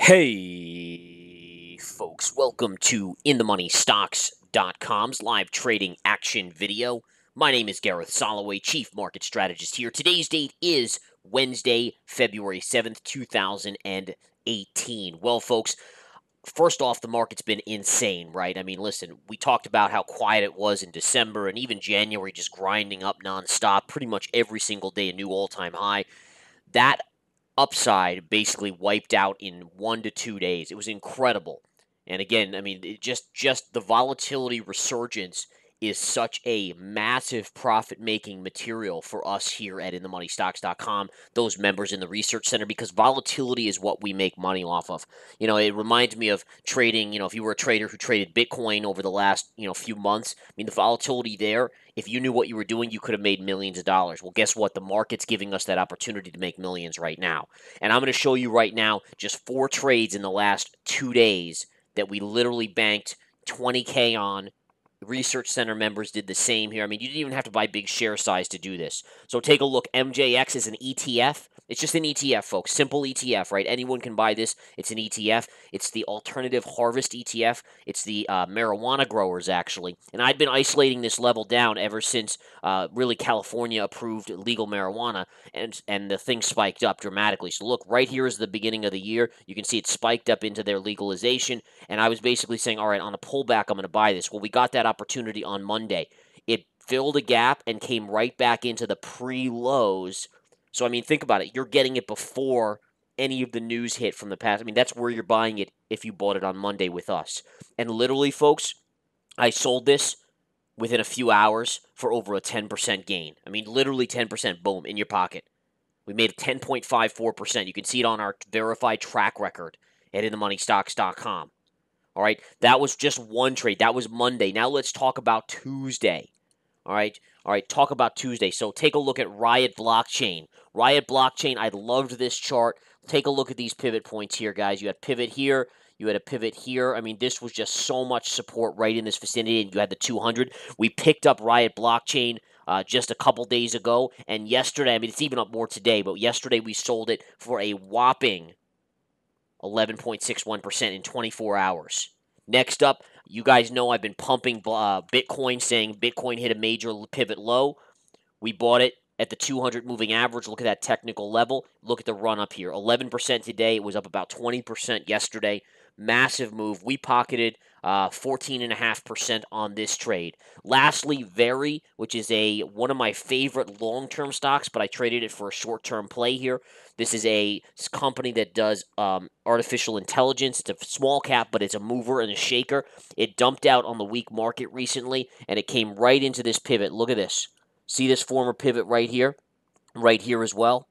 Hey, folks, welcome to InTheMoneyStocks.com's live trading action video. My name is Gareth Soloway, Chief Market Strategist here. Today's date is Wednesday, February 7th, 2018. Well, folks, first off, the market's been insane, right? I mean, listen, we talked about how quiet it was in December and even January just grinding up nonstop, pretty much every single day a new all-time high. That upside basically wiped out in 1 to 2 days. It was incredible. And again, I mean, it just the volatility resurgence is such a massive profit-making material for us here at InTheMoneyStocks.com, those members in the research center, because volatility is what we make money off of. You know, it reminds me of trading, if you were a trader who traded Bitcoin over the last, few months, I mean, the volatility there, if you knew what you were doing, you could have made millions of dollars. Well, guess what? The market's giving us that opportunity to make millions right now. And I'm going to show you right now just 4 trades in the last 2 days that we literally banked 20K on. Research Center members did the same here. I mean, you didn't even have to buy big share size to do this. So take a look. MJX is an ETF. It's just an ETF, folks. Simple ETF, right? Anyone can buy this. It's an ETF. It's the Alternative Harvest ETF. It's the marijuana growers, actually. And I've been isolating this level down ever since really California approved legal marijuana, and the thing spiked up dramatically. So look, right here is the beginning of the year. You can see it spiked up into their legalization, and I was basically saying, all right, on a pullback, I'm going to buy this. Well, we got that opportunity on Monday. It filled a gap and came right back into the pre-lows. So, I mean, think about it. You're getting it before any of the news hit from the past. I mean, that's where you're buying it if you bought it on Monday with us. And literally, folks, I sold this within a few hours for over a 10% gain. I mean, literally 10%, boom, in your pocket. We made a 10.54%. You can see it on our verified track record at InTheMoneyStocks.com. All right, that was just one trade. That was Monday. Now let's talk about Tuesday. All right, talk about Tuesday. So take a look at Riot Blockchain. Riot Blockchain, I loved this chart. Take a look at these pivot points here, guys. You had pivot here. You had a pivot here. I mean, this was just so much support right in this vicinity, and you had the 200. We picked up Riot Blockchain just a couple days ago, and yesterday, I mean, it's even up more today, but yesterday we sold it for a whopping 11.61% in 24 hours. Next up, you guys know I've been pumping Bitcoin, saying Bitcoin hit a major pivot low. We bought it at the 200 moving average. Look at that technical level. Look at the run up here. 11% today. It was up about 20% yesterday. Massive move. We pocketed 14.5% on this trade. Lastly, Very, which is one of my favorite long-term stocks, but I traded it for a short-term play here. This is a company that does artificial intelligence. It's a small cap, but it's a mover and a shaker. It dumped out on the weak market recently, and it came right into this pivot. Look at this. See this former pivot right here as well?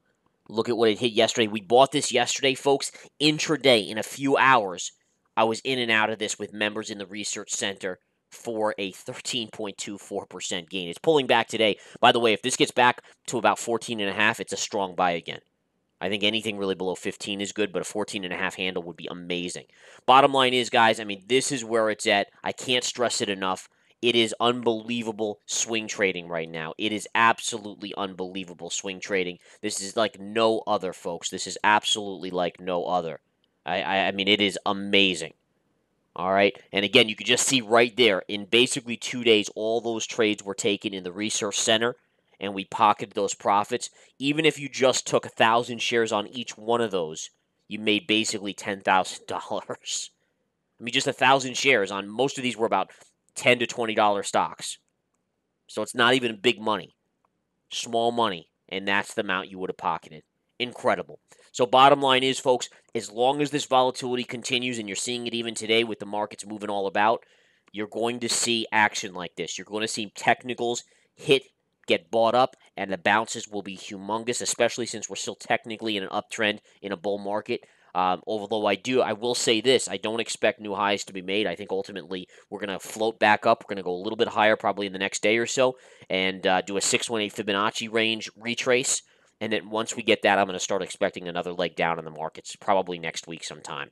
Look at what it hit yesterday. We bought this yesterday, folks, intraday in a few hours. I was in and out of this with members in the research center for a 13.24% gain. It's pulling back today. By the way, if this gets back to about 14.5, it's a strong buy again. I think anything really below 15 is good, but a 14.5 handle would be amazing. Bottom line is, guys, I mean, this is where it's at. I can't stress it enough. It is unbelievable swing trading right now. It is absolutely unbelievable swing trading. This is like no other, folks. This is absolutely like no other. I mean, it is amazing. All right. And again, you can just see right there, in basically 2 days, all those trades were taken in the research center, and we pocketed those profits. Even if you just took 1,000 shares on each one of those, you made basically $10,000. I mean, just 1,000 shares on most of these were about $10 to $20 stocks. So it's not even big money. Small money, and that's the amount you would have pocketed. Incredible. So bottom line is, folks, as long as this volatility continues, and you're seeing it even today with the markets moving all about, you're going to see action like this. You're going to see technicals get bought up, and the bounces will be humongous, especially since we're still technically in an uptrend in a bull market. Although I will say this, I don't expect new highs to be made. I think ultimately we're going to float back up. We're going to go a little bit higher probably in the next day or so and do a 618 Fibonacci range retrace. And then once we get that, I'm going to start expecting another leg down in the markets, probably next week sometime.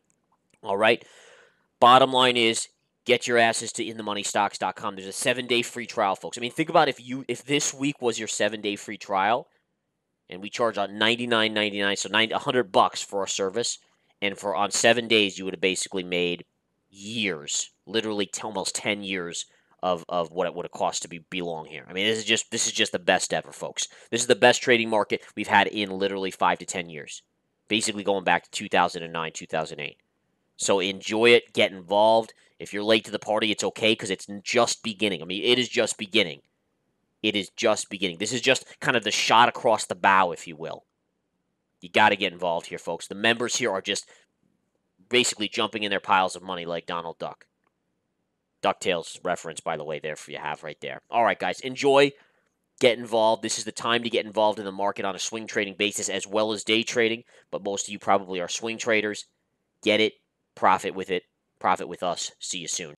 All right. Bottom line is, get your asses to InTheMoneyStocks.com. There's a 7-day free trial, folks. I mean, think about if this week was your 7-day free trial, and we charge out $99.99, so $100 for our service, And for on 7 days, you would have basically made years, literally almost 10 years of what it would have cost to belong here. I mean, this is just the best ever, folks. This is the best trading market we've had in literally 5 to 10 years. Basically going back to 2009, 2008. So enjoy it, get involved. If you're late to the party, it's okay because it's just beginning. I mean, it is just beginning. It is just beginning. This is just kind of the shot across the bow, if you will. You got to get involved here, folks. The members here are just basically jumping in their piles of money like Donald Duck. DuckTales reference, by the way, there for you have right there. All right, guys, enjoy. Get involved. This is the time to get involved in the market on a swing trading basis as well as day trading, but most of you probably are swing traders. Get it, profit with us. See you soon.